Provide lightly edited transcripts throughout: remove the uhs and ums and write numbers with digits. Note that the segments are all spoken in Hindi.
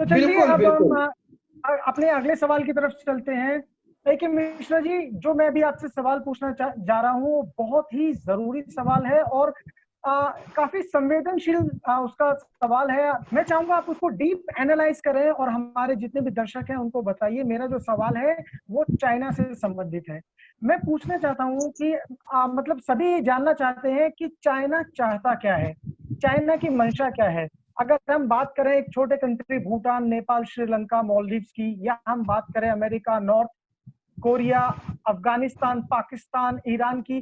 तो चलिए बिल्कुल अब हम बिल्कुल। अपने अगले सवाल की तरफ चलते हैं। देखिए मिश्रा जी, जो मैं भी आपसे सवाल पूछना जा रहा हूँ, बहुत ही जरूरी सवाल है और काफी संवेदनशील उसका सवाल है। मैं चाहूंगा आप उसको डीप एनालाइज करें और हमारे जितने भी दर्शक हैं उनको बताइए। मेरा जो सवाल है वो चाइना से संबंधित है। मैं पूछना चाहता हूँ कि मतलब सभी जानना चाहते हैं कि चाइना चाहता क्या है, चाइना की मंशा क्या है। अगर हम बात करें एक छोटे कंट्री भूटान, नेपाल, श्रीलंका, मालदीव्स की, या हम बात करें America, north Korea, Afghanistan, Pakistan, Iran की,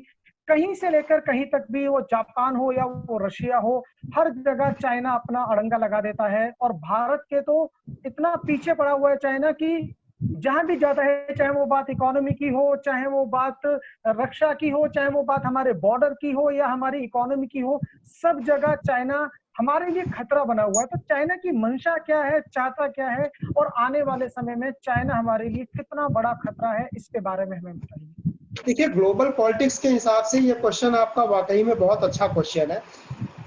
कहीं से लेकर कहीं तक भी, वो जापान हो या वो रशिया हो, हर जगह चाइना अपना अड़ंगा लगा देता है। और भारत के तो इतना पीछे पड़ा हुआ है चाइना की, जहां भी जाता है, चाहे वो बात इकोनॉमी की हो, चाहे वो बात रक्षा की हो, चाहे वो बात हमारे बॉर्डर की हो या हमारी इकोनॉमी की हो, सब जगह चाइना हमारे लिए खतरा बना हुआ है। तो चाइना की मंशा क्या है, चाहता क्या है, और आने वाले समय में चाइना हमारे लिए कितना बड़ा खतरा है, इसके बारे में हमें बताइए। देखिए, ग्लोबल पॉलिटिक्स के हिसाब से ये क्वेश्चन आपका वाकई में बहुत अच्छा क्वेश्चन है।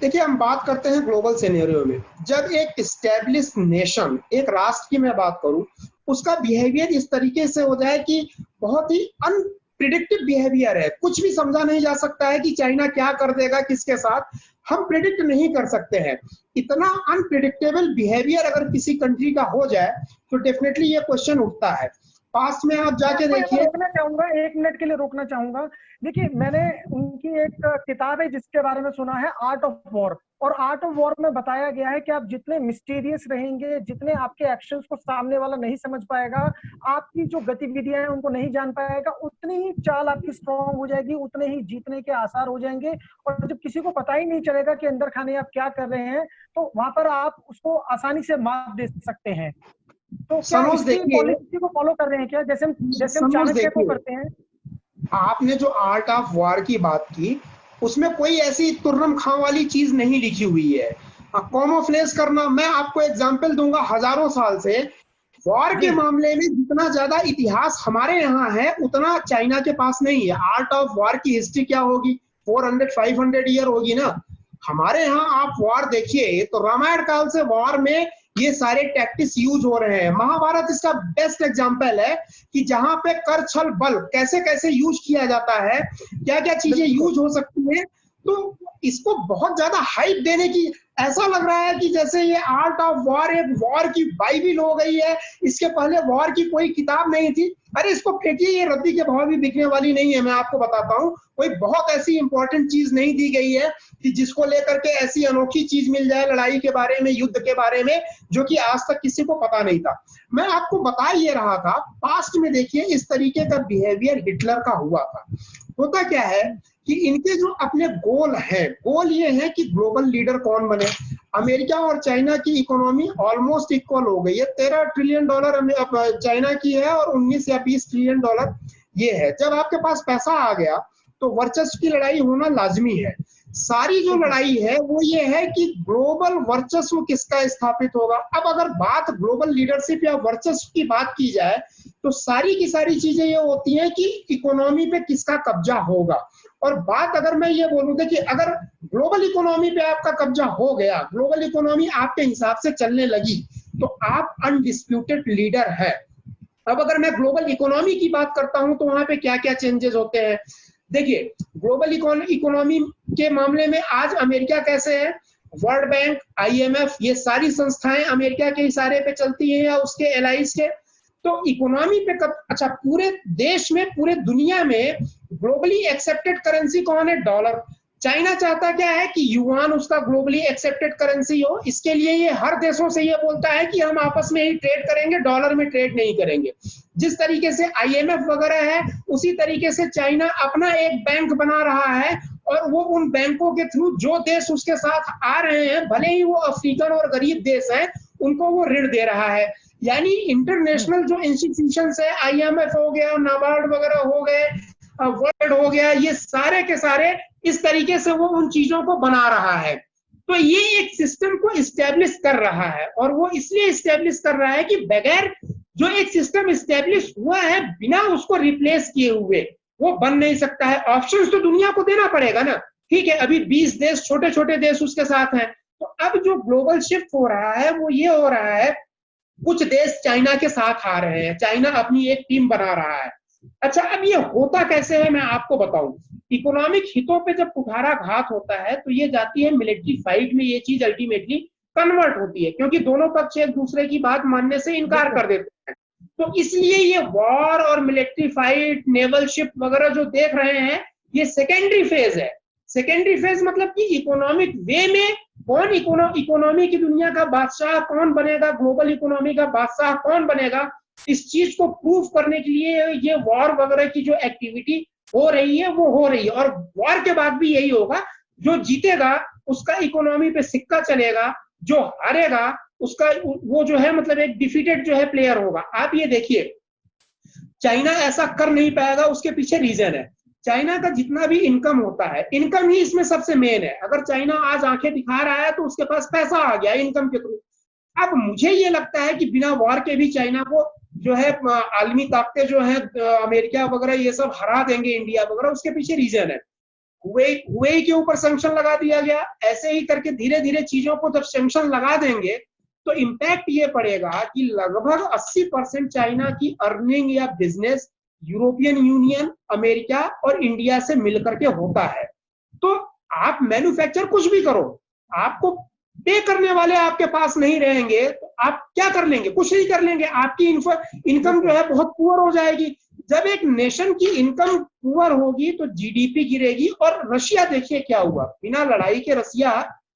देखिए, हम बात करते हैं ग्लोबल सिनेरियो में, जब एक एस्टेब्लिश नेशन, एक राष्ट्र की मैं बात करूं, उसका बिहेवियर इस तरीके से हो जाए कि बहुत ही अनप्रिडिक्टिव बिहेवियर है, कुछ भी समझा नहीं जा सकता है कि चाइना क्या कर देगा किसके साथ, हम प्रिडिक्ट नहीं कर सकते हैं। इतना अनप्रिडिक्टेबल बिहेवियर अगर किसी कंट्री का हो जाए तो डेफिनेटली ये क्वेश्चन उठता है। पास्ट में आप मैं जाके आपको यहाँ देखिए। रोकना चाहूंगा, 1 मिनट के लिए रोकना चाहूंगा। देखिए मैंने उनकी एक किताब है जिसके बारे में सुना है, आर्ट ऑफ वॉर। और आर्ट ऑफ वॉर में बताया गया है कि आप जितने मिस्टीरियस रहेंगे, जितने आपके एक्शंस को सामने वाला नहीं समझ पाएगा, आपकी जो गतिविधियां हैं उनको नहीं जान पाएगा, उतनी ही चाल आपकी स्ट्रांग हो जाएगी, उतने ही जीतने के आसार हो जाएंगे। और जब किसी को पता ही नहीं चलेगा कि अंदर खाने आप क्या कर रहे हैं, तो वहां पर आप उसको आसानी से मात दे सकते हैं। तो क्या सनोज इसी देखिए, पॉलिसी को फॉलो कर रहे हैं क्या, जैसे हम सनोज चाणक्य को देखिए, करते हैं? आपने जो आर्ट ऑफ वॉर की बात की, उसमें कोई ऐसी तुर्रम खां वाली चीज नहीं लिखी हुई है। कॉमोफ्लेज करना, मैं आपको एग्जांपल दूंगा, हजारों साल से वॉर के जी। मामले में जितना ज्यादा इतिहास हमारे यहाँ है उतना चाइना के पास नहीं है। आर्ट ऑफ वॉर की हिस्ट्री क्या होगी, 400-500 ईयर होगी ना। हमारे यहाँ आप वॉर देखिए तो रामायण काल से वॉर में ये सारे टैक्टिक्स यूज हो रहे हैं। महाभारत इसका बेस्ट एग्जांपल है कि जहां पे कर छल बल कैसे कैसे यूज किया जाता है, क्या क्या चीजें बिल्कुल। यूज हो सकती है। तो इसको बहुत ज्यादा हाइप देने की, ऐसा लग रहा है कि जैसे ये आर्ट ऑफ वॉर एक वॉर की बाइबिल हो गई है, इसके पहले वॉर की कोई किताब नहीं थी। अरे इसको फेंकिए, ये रद्दी के भाव भी बिकने वाली नहीं है। मैं आपको बताता हूँ, कोई बहुत ऐसी इंपॉर्टेंट चीज नहीं दी गई है कि जिसको लेकर के ऐसी अनोखी चीज मिल जाए लड़ाई के बारे में, युद्ध के बारे में, जो कि आज तक किसी को पता नहीं था। मैं आपको बता ये रहा था, पास्ट में देखिए इस तरीके का बिहेवियर हिटलर का हुआ था। होता क्या है कि इनके जो अपने गोल है, गोल ये है कि ग्लोबल लीडर कौन बने। अमेरिका और चाइना की इकोनॉमी ऑलमोस्ट इक्वल हो गई है, $13 चाइना की है और 19 या 20 ट्रिलियन डॉलर ये है। जब आपके पास पैसा आ गया तो वर्चस्व की लड़ाई होना लाजमी है। सारी जो ठीक है। लड़ाई है वो ये है कि ग्लोबल वर्चस्व किसका स्थापित होगा। अब अगर बात ग्लोबल लीडरशिप या वर्चस्व की बात की जाए तो सारी की सारी चीजें ये होती हैं कि इकोनॉमी पे किसका कब्जा होगा। और बात अगर मैं ये बोलूंगा कि अगर ग्लोबल इकोनॉमी पे आपका कब्जा हो गया, ग्लोबल इकोनॉमी आपके हिसाब से चलने लगी, तो आप अनडिस्प्यूटेड लीडर है। अब अगर मैं ग्लोबल इकोनॉमी की बात करता हूं तो वहां पे क्या क्या चेंजेस होते हैं। देखिए, ग्लोबल इकोनॉमी के मामले में आज अमेरिका कैसे है, वर्ल्ड बैंक, आईएमएफ, ये सारी संस्थाएं अमेरिका के इशारे पे चलती हैं या उसके एलाइज के। तो इकोनॉमी पे कब, अच्छा, पूरे देश में, पूरे दुनिया में ग्लोबली एक्सेप्टेड करेंसी कौन है, डॉलर। चाइना चाहता क्या है कि युआन उसका ग्लोबली एक्सेप्टेड करेंसी हो। इसके लिए ये हर देशों से ये बोलता है कि हम आपस में ही ट्रेड करेंगे, डॉलर में ट्रेड नहीं करेंगे। जिस तरीके से आईएमएफ वगैरह है, उसी तरीके से चाइना अपना एक बैंक बना रहा है और वो उन बैंकों के थ्रू जो देश उसके साथ आ रहे हैं, भले ही वो अफ्रीकन और गरीब देश हैं, उनको वो ऋण दे रहा है। यानी इंटरनेशनल जो इंस्टीट्यूशंस है, आईएमएफ हो गया, नाबार्ड वगैरह हो गए, वर्ल्ड हो गया, ये सारे के सारे इस तरीके से वो उन चीजों को बना रहा है। तो ये एक सिस्टम को इस्टेब्लिश कर रहा है, और वो इसलिए इस्टेब्लिश कर रहा है कि बगैर, जो एक सिस्टम इस्टेब्लिश हुआ है बिना उसको रिप्लेस किए हुए वो बन नहीं सकता है। ऑप्शंस तो दुनिया को देना पड़ेगा ना। ठीक है, अभी 20 देश, छोटे छोटे देश उसके साथ हैं। तो अब जो ग्लोबल शिफ्ट हो रहा है वो ये हो रहा है कुछ देश चाइना के साथ आ रहे हैं, चाइना अपनी एक टीम बना रहा है। अच्छा, अब ये होता कैसे है मैं आपको बताऊं। इकोनॉमिक हितों पे जब कुठाराघात होता है तो ये जाती है मिलिट्री फाइट में, ये चीज अल्टीमेटली कन्वर्ट होती है, क्योंकि दोनों पक्ष एक दूसरे की बात मानने से इनकार कर देते हैं। तो इसलिए ये वॉर और मिलिट्री फाइट, नेवल शिप वगैरह जो देख रहे हैं, ये सेकेंडरी फेज है। सेकेंडरी फेज मतलब कि इकोनॉमिक वे में कौन इकोनॉमी की दुनिया का बादशाह कौन बनेगा, ग्लोबल इकोनॉमी का बादशाह कौन बनेगा, इस चीज को प्रूव करने के लिए ये वॉर वगैरह की जो एक्टिविटी हो रही है वो हो रही है। और वॉर के बाद भी यही होगा, जो जीतेगा उसका इकोनॉमी पे सिक्का चलेगा, जो हारेगा उसका वो जो है मतलब एक डिफीटेड जो है प्लेयर होगा। आप ये देखिए, चाइना ऐसा कर नहीं पाएगा, उसके पीछे रीजन है। चाइना का जितना भी इनकम होता है, इनकम ही इसमें सबसे मेन है। अगर चाइना आज आंखें दिखा रहा है तो उसके पास पैसा आ गया इनकम के थ्रू। अब मुझे ये लगता है कि बिना वॉर के भी चाइना को जो है आलमी ताकतें जो है अमेरिका वगैरह ये सब हरा देंगे, इंडिया वगैरह, उसके पीछे रीजन है। हुए के ऊपर सैंक्शन लगा दिया गया, ऐसे ही करके धीरे धीरे चीजों को जब सैंक्शन लगा देंगे तो इम्पैक्ट ये पड़ेगा कि लगभग 80% चाइना की अर्निंग या बिजनेस यूरोपियन यूनियन, अमेरिका और इंडिया से मिलकर के होता है। तो आप मैन्युफैक्चर कुछ भी करो, आपको पे करने वाले आपके पास नहीं रहेंगे तो आप क्या कर लेंगे? कुछ नहीं कर लेंगे। आपकी इनकम जो है बहुत पुअर हो जाएगी। जब एक नेशन की इनकम पुअर होगी तो जीडीपी गिरेगी। और रशिया देखिए क्या हुआ, बिना लड़ाई के रशिया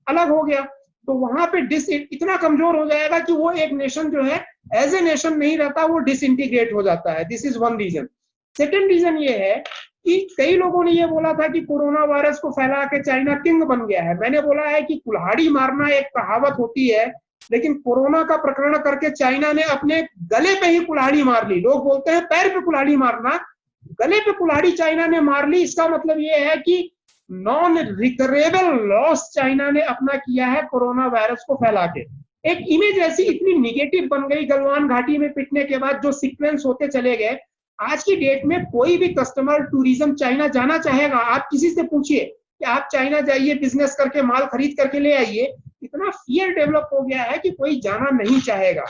अलग हो गया, तो वहां पे इतना कमजोर हो जाएगा कि वो एक नेशन जो है एज ए नेशन नहीं रहता, वो डिसइंटीग्रेट हो जाता है। This is one reason. Second reason ये है कि कई लोगों ने ये बोला था कि कोरोना वायरस को फैला के चाइना किंग बन गया है। मैंने बोला है कि कुल्हाड़ी मारना एक कहावत होती है, लेकिन कोरोना का प्रकरण करके चाइना ने अपने गले पे ही कुल्हाड़ी मार ली। लोग बोलते हैं पैर पे कुल्हाड़ी मारना, गले पे कुल्हाड़ी चाइना ने मार ली। इसका मतलब ये है कि नॉन रिकवरेबल लॉस चाइना ने अपना किया है कोरोना वायरस को फैला के। एक इमेज ऐसी इतनी निगेटिव बन गई गलवान घाटी में पिटने के बाद, जो सीक्वेंस होते चले गए। आज की डेट में कोई भी कस्टमर टूरिज्म चाइना जाना चाहेगा, आप किसी से पूछिए कि आप चाइना जाइए बिजनेस करके माल खरीद करके ले आइए, इतना फियर डेवलप हो गया है कि कोई जाना नहीं चाहेगा।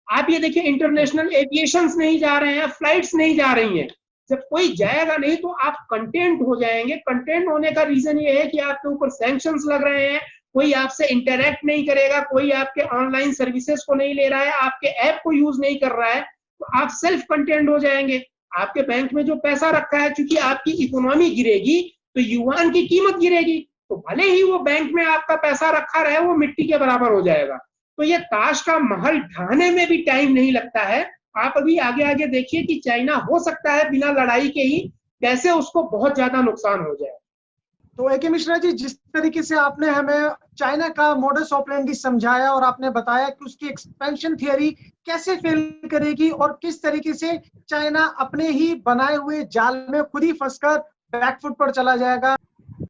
आप ये देखिए, इंटरनेशनल एविएशंस नहीं जा रहे हैं, फ्लाइट्स नहीं जा रही हैं। जब कोई जाएगा नहीं तो आप कंटेंट हो जाएंगे। कंटेंट होने का रीजन ये है कि आपके ऊपर सैंक्शंस लग रहे हैं, कोई आपसे इंटरेक्ट नहीं करेगा, कोई आपके ऑनलाइन सर्विसेज को नहीं ले रहा है, आपके ऐप को यूज नहीं कर रहा है, तो आप सेल्फ कंटेंट हो जाएंगे। आपके बैंक में जो पैसा रखा है, चूंकि आपकी इकोनॉमी गिरेगी तो युआन की कीमत गिरेगी, तो भले ही वो बैंक में आपका पैसा रखा रहे, वो मिट्टी के बराबर हो जाएगा। तो ये ताश का महल ढाने में भी टाइम नहीं लगता है। आप अभी आगे आगे देखिए कि चाइना हो सकता है बिना लड़ाई के ही कैसे उसको बहुत ज्यादा नुकसान हो जाए। तो ए.के. मिश्रा जी, जिस तरीके से आपने हमें चाइना का मॉडस ऑपरेंडी समझाया और आपने बताया कि उसकी एक्सपेंशन थियरी कैसे फेल करेगी और किस तरीके से चाइना अपने ही बनाए हुए जाल में खुद ही फंसकर बैकफुट पर चला जाएगा,